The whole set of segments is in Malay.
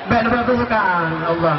Baik, lepas pasukan. Allah.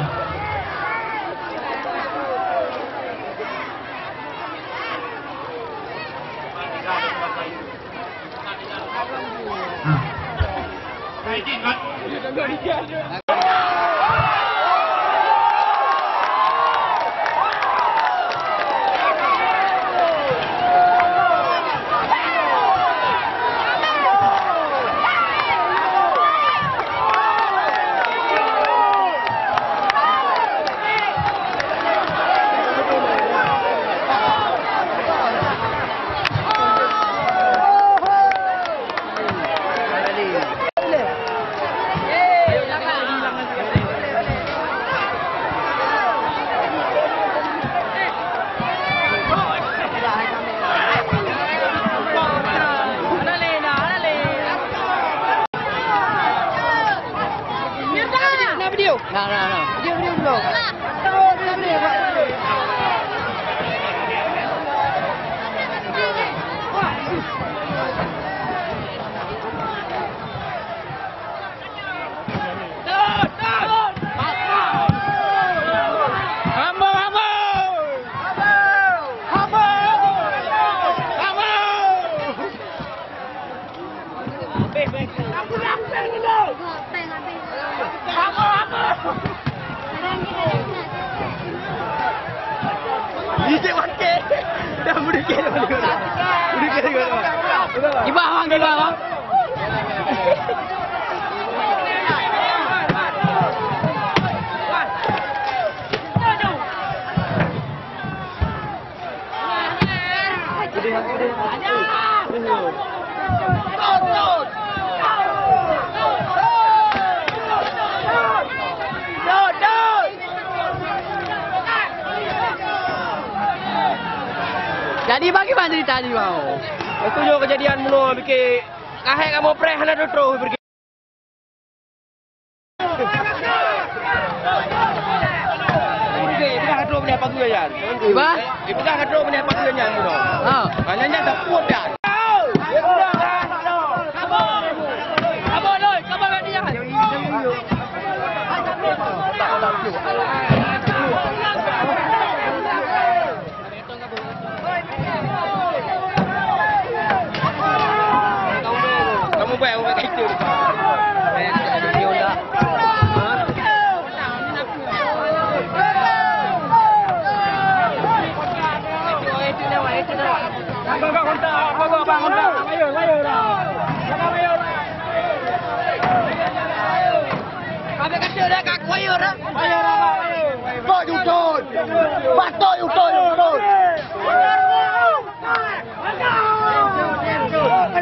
Jadi bagaimana cerita ni mau? Itu juga kejadian mulu bikin kahek kamu preh hendak terus pergi. Kita hadro punya pagu ya. Iba? Kita hadro punya pagu ya mulu. Ah. Hanya tak kuat dah. Kamu baik orang itu.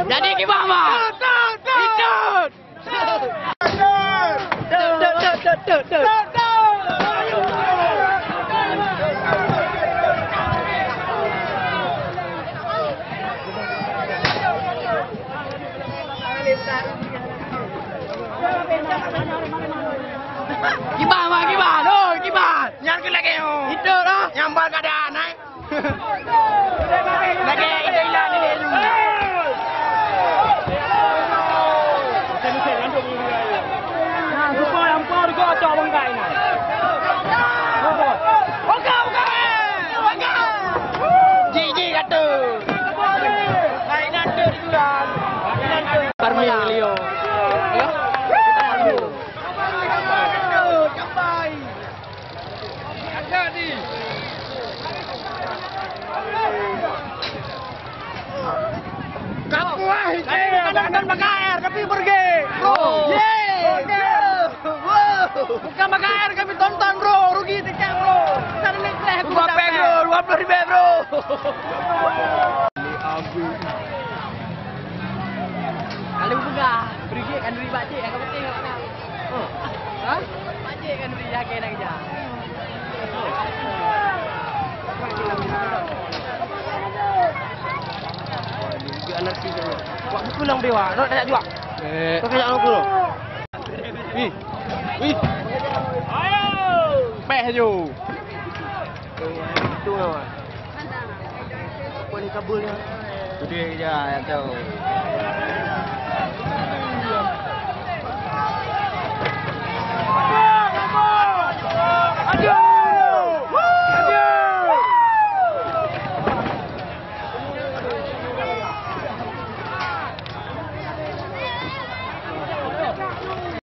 Jadi gimana? Ikut. Gimana? Nyar ke lagi yo. Itu lah. Nyambal keadaan ai. Lagi itu hilang ni dulu. Nah, supaya yang kau juga cak bangkai ni. Okey. Ji kata. Lain nanti juga. Parmi Leo. Ya. Bukan pakai air, tapi pergi, bro. Bukan pakai air, kami tonton, bro. Rugi tiket, bro. Sana ni saya bro. 20 ribu, bro. Kalau buka, pergi kan duri bacik yang penting apa? Hah? Bacik kan duri jaga nak kerja. Dia anarki tu. Buat buku lang dewa, nak tanya juga. Kau kaya aku tu. Wih. Ayo. Peh ju. Itu apa? Apa ni kabulnya? Sudah je yang tahu.